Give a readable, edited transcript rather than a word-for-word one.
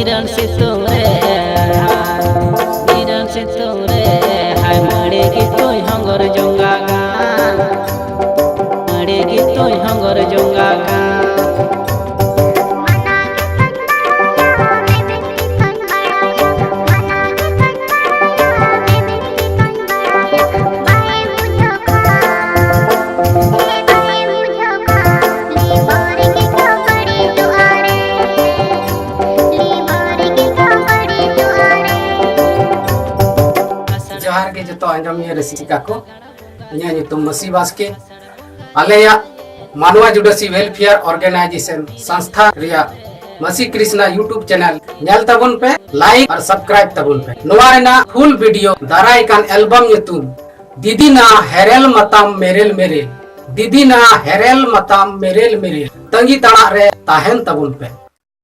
निरन सितुंग रे निरन सितुंग रे हाय मड़े गितोय हंगर जंगा गान मड़े गितोय हंगर जंगा गान जोहार के जो आंजमिया रसिका को इन्या नितुम मसी बास्के आलेया मानवा जुडसी वेलफेयर ऑर्गेनाइजेशन संस्था रिया मसी कृष्णा यूट्यूब चैनल नेल तबुन पे लाइक और सब्सक्राइब तबुन पे नोवा रेना फुल वीडियो दाराई कान एल्बम नितुम दीदी ना हेरेल मताम मेरेल मेरेल दीदी ना हेरेल मताम मेरेल मेरेल तंगी तड़ा रे ताहेन तबुन पे।